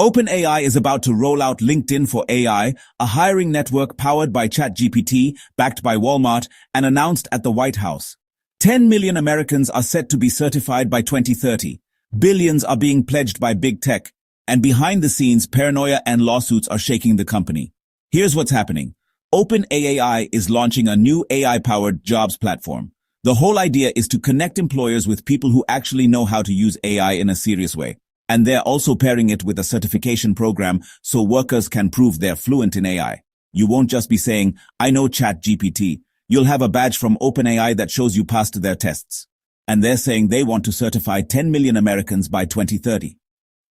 OpenAI is about to roll out LinkedIn for AI, a hiring network powered by ChatGPT, backed by Walmart, and announced at the White House. 10 million Americans are set to be certified by 2030. Billions are being pledged by big tech. And behind the scenes, paranoia and lawsuits are shaking the company. Here's what's happening. OpenAI is launching a new AI-powered jobs platform. The whole idea is to connect employers with people who actually know how to use AI in a serious way. And they're also pairing it with a certification program so workers can prove they're fluent in AI. You won't just be saying, I know ChatGPT. You'll have a badge from OpenAI that shows you passed their tests. And they're saying they want to certify 10 million Americans by 2030.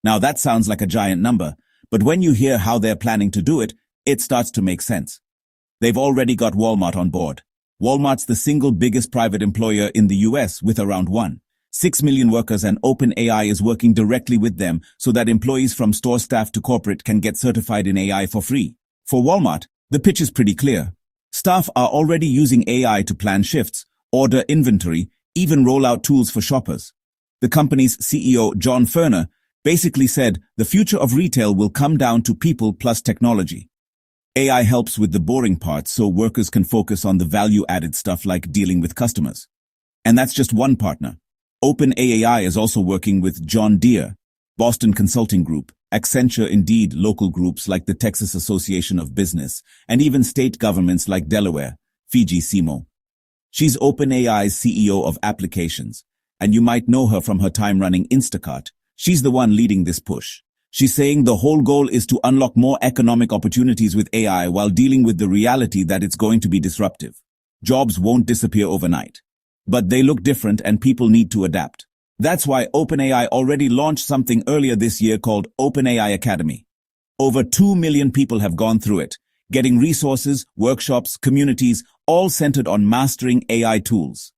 Now that sounds like a giant number, but when you hear how they're planning to do it, it starts to make sense. They've already got Walmart on board. Walmart's the single biggest private employer in the US with around 1.6 million workers, and OpenAI is working directly with them so that employees from store staff to corporate can get certified in AI for free. For Walmart, the pitch is pretty clear. Staff are already using AI to plan shifts, order inventory, even roll out tools for shoppers. The company's CEO, John Furner, basically said the future of retail will come down to people plus technology. AI helps with the boring parts so workers can focus on the value-added stuff like dealing with customers. And that's just one partner. OpenAI is also working with John Deere, Boston Consulting Group, Accenture, Indeed, local groups like the Texas Association of Business, and even state governments like Delaware, Fiji Simo. She's OpenAI's CEO of applications, and you might know her from her time running Instacart. She's the one leading this push. She's saying the whole goal is to unlock more economic opportunities with AI while dealing with the reality that it's going to be disruptive. Jobs won't disappear overnight. But they look different and people need to adapt. That's why OpenAI already launched something earlier this year called OpenAI Academy. Over 2 million people have gone through it, getting resources, workshops, communities, all centered on mastering AI tools.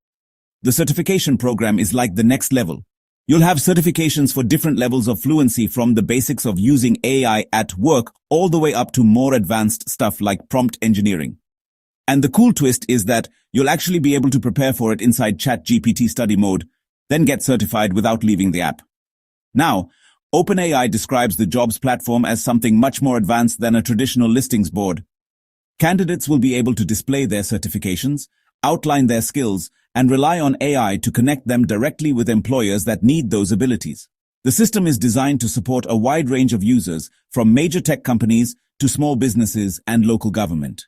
The certification program is like the next level. You'll have certifications for different levels of fluency, from the basics of using AI at work all the way up to more advanced stuff like prompt engineering. And the cool twist is that you'll actually be able to prepare for it inside ChatGPT study mode, then get certified without leaving the app. Now, OpenAI describes the jobs platform as something much more advanced than a traditional listings board. Candidates will be able to display their certifications, outline their skills, and rely on AI to connect them directly with employers that need those abilities. The system is designed to support a wide range of users, from major tech companies to small businesses and local government.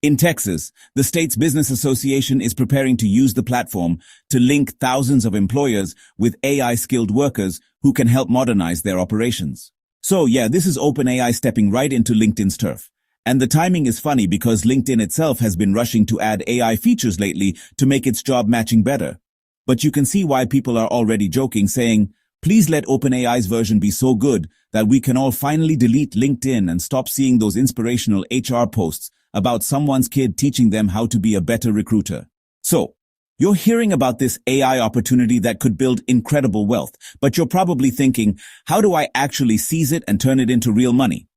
In Texas, the state's business association is preparing to use the platform to link thousands of employers with AI-skilled workers who can help modernize their operations. So yeah, this is OpenAI stepping right into LinkedIn's turf. And the timing is funny because LinkedIn itself has been rushing to add AI features lately to make its job matching better. But you can see why people are already joking, saying, please let OpenAI's version be so good that we can all finally delete LinkedIn and stop seeing those inspirational HR posts about someone's kid teaching them how to be a better recruiter. So, you're hearing about this AI opportunity that could build incredible wealth, but you're probably thinking, how do I actually seize it and turn it into real money?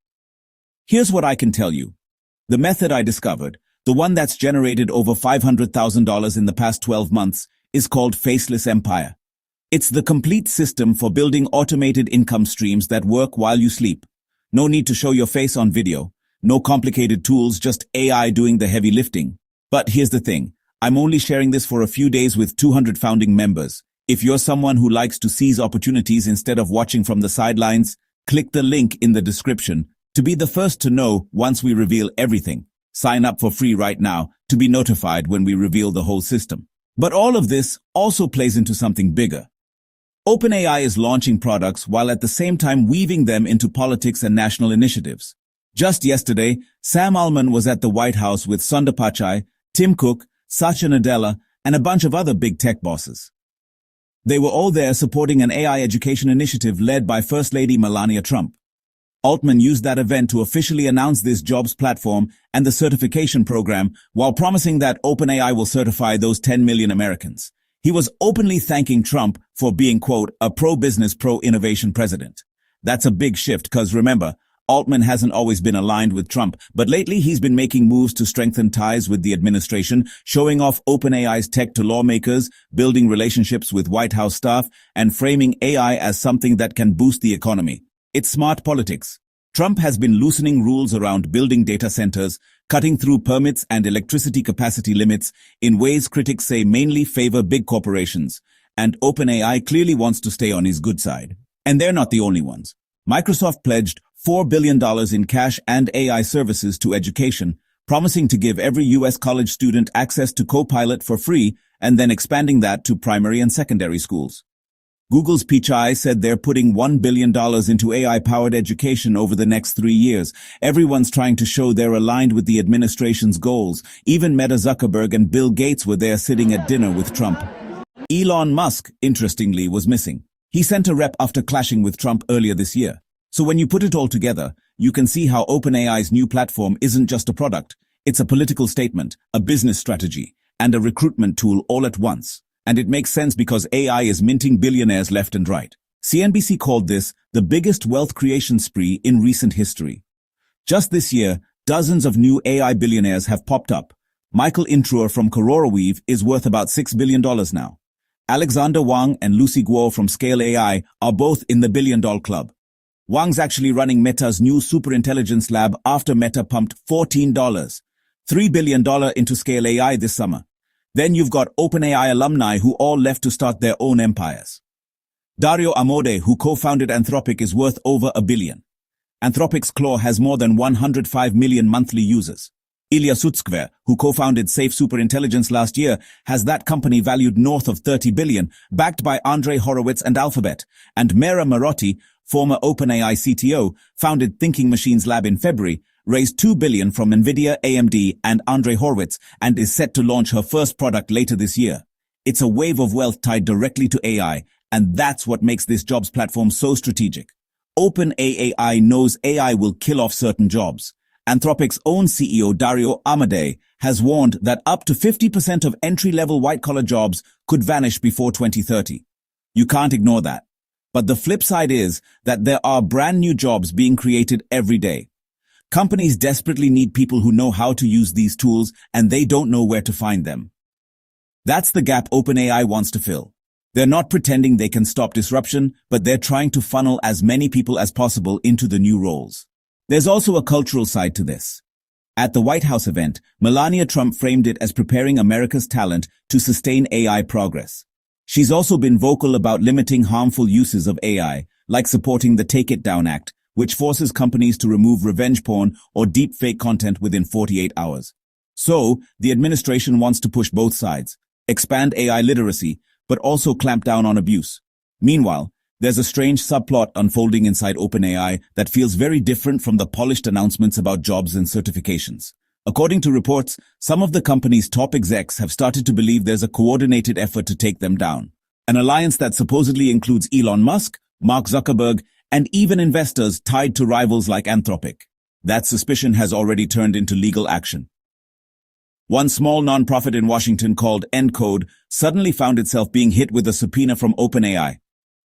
Here's what I can tell you. The method I discovered, the one that's generated over $500,000 in the past 12 months, is called Faceless Empire. It's the complete system for building automated income streams that work while you sleep. No need to show your face on video. No complicated tools, just AI doing the heavy lifting. But here's the thing. I'm only sharing this for a few days with 200 founding members. If you're someone who likes to seize opportunities instead of watching from the sidelines, click the link in the description to be the first to know once we reveal everything. Sign up for free right now to be notified when we reveal the whole system. But all of this also plays into something bigger. OpenAI is launching products while at the same time weaving them into politics and national initiatives. Just yesterday, Sam Altman was at the White House with Sundar Pichai, Tim Cook, Satya Nadella, and a bunch of other big tech bosses. They were all there supporting an AI education initiative led by First Lady Melania Trump. Altman used that event to officially announce this jobs platform and the certification program while promising that OpenAI will certify those 10 million Americans. He was openly thanking Trump for being, quote, a pro-business, pro-innovation president. That's a big shift because, remember, Altman hasn't always been aligned with Trump, but lately he's been making moves to strengthen ties with the administration, showing off OpenAI's tech to lawmakers, building relationships with White House staff, and framing AI as something that can boost the economy. It's smart politics. Trump has been loosening rules around building data centers, cutting through permits and electricity capacity limits in ways critics say mainly favor big corporations, and OpenAI clearly wants to stay on his good side. And they're not the only ones. Microsoft pledged $4 billion in cash and AI services to education, promising to give every U.S. college student access to Copilot for free and then expanding that to primary and secondary schools. Google's Pichai said they're putting $1 billion into AI-powered education over the next 3 years. Everyone's trying to show they're aligned with the administration's goals. Even Meta Zuckerberg and Bill Gates were there sitting at dinner with Trump. Elon Musk, interestingly, was missing. He sent a rep after clashing with Trump earlier this year. So when you put it all together, you can see how OpenAI's new platform isn't just a product. It's a political statement, a business strategy, and a recruitment tool all at once. And it makes sense because AI is minting billionaires left and right. CNBC called this the biggest wealth creation spree in recent history. Just this year, dozens of new AI billionaires have popped up. Michael Intruer from CororaWeave is worth about $6 billion now. Alexander Wang and Lucy Guo from Scale AI are both in the billion-dollar club. Wang's actually running Meta's new superintelligence lab after Meta pumped $3 billion into Scale AI this summer. Then you've got OpenAI alumni who all left to start their own empires. Dario Amodei, who co-founded Anthropic, is worth over $1 billion. Anthropic's Claw has more than 105 million monthly users. Ilya Sutskever, who co-founded Safe Superintelligence last year, has that company valued north of $30 billion, backed by Andrei Horowitz and Alphabet. And Meera Marotti, former OpenAI CTO, founded Thinking Machines Lab in February, raised $2 billion from NVIDIA, AMD, and Andrei Horowitz, and is set to launch her first product later this year. It's a wave of wealth tied directly to AI, and that's what makes this jobs platform so strategic. OpenAI knows AI will kill off certain jobs. Anthropic's own CEO Dario Amodei has warned that up to 50% of entry-level white-collar jobs could vanish before 2030. You can't ignore that. But the flip side is that there are brand new jobs being created every day. Companies desperately need people who know how to use these tools, and they don't know where to find them. That's the gap OpenAI wants to fill. They're not pretending they can stop disruption, but they're trying to funnel as many people as possible into the new roles. There's also a cultural side to this. At the White House event, Melania Trump framed it as preparing America's talent to sustain AI progress. She's also been vocal about limiting harmful uses of AI, like supporting the Take It Down Act, which forces companies to remove revenge porn or deepfake content within 48 hours. So, the administration wants to push both sides, expand AI literacy, but also clamp down on abuse. Meanwhile, there's a strange subplot unfolding inside OpenAI that feels very different from the polished announcements about jobs and certifications. According to reports, some of the company's top execs have started to believe there's a coordinated effort to take them down. An alliance that supposedly includes Elon Musk, Mark Zuckerberg, and even investors tied to rivals like Anthropic. That suspicion has already turned into legal action. One small nonprofit in Washington called Encode suddenly found itself being hit with a subpoena from OpenAI.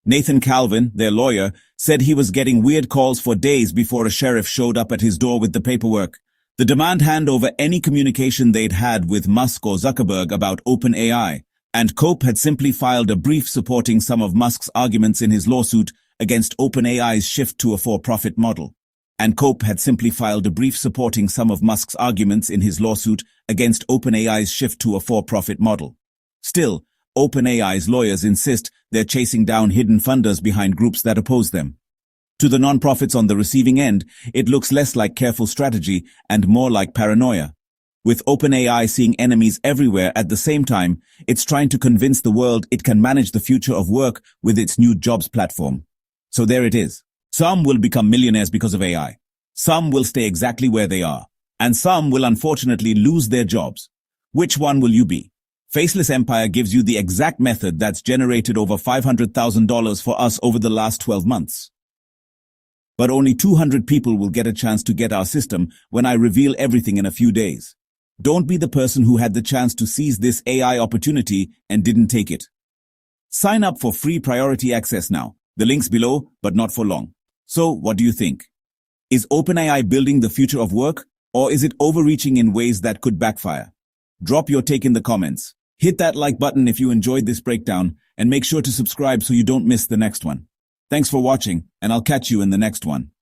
Nathan Calvin, their lawyer, said he was getting weird calls for days before a sheriff showed up at his door with the paperwork. The demand hand over any communication they'd had with Musk or Zuckerberg about OpenAI, and Cope had simply filed a brief supporting some of Musk's arguments in his lawsuit against OpenAI's shift to a for-profit model. And Cope had simply filed a brief supporting some of Musk's arguments in his lawsuit against OpenAI's shift to a for-profit model. Still, OpenAI's lawyers insist they're chasing down hidden funders behind groups that oppose them. To the nonprofits on the receiving end, it looks less like careful strategy and more like paranoia. With OpenAI seeing enemies everywhere at the same time, it's trying to convince the world it can manage the future of work with its new jobs platform. So there it is. Some will become millionaires because of AI. Some will stay exactly where they are. And some will unfortunately lose their jobs. Which one will you be? Faceless Empire gives you the exact method that's generated over $500,000 for us over the last 12 months. But only 200 people will get a chance to get our system when I reveal everything in a few days. Don't be the person who had the chance to seize this AI opportunity and didn't take it. Sign up for free priority access now. The link's below, but not for long. So, what do you think? Is OpenAI building the future of work, or is it overreaching in ways that could backfire? Drop your take in the comments. Hit that like button if you enjoyed this breakdown, and make sure to subscribe so you don't miss the next one. Thanks for watching, and I'll catch you in the next one.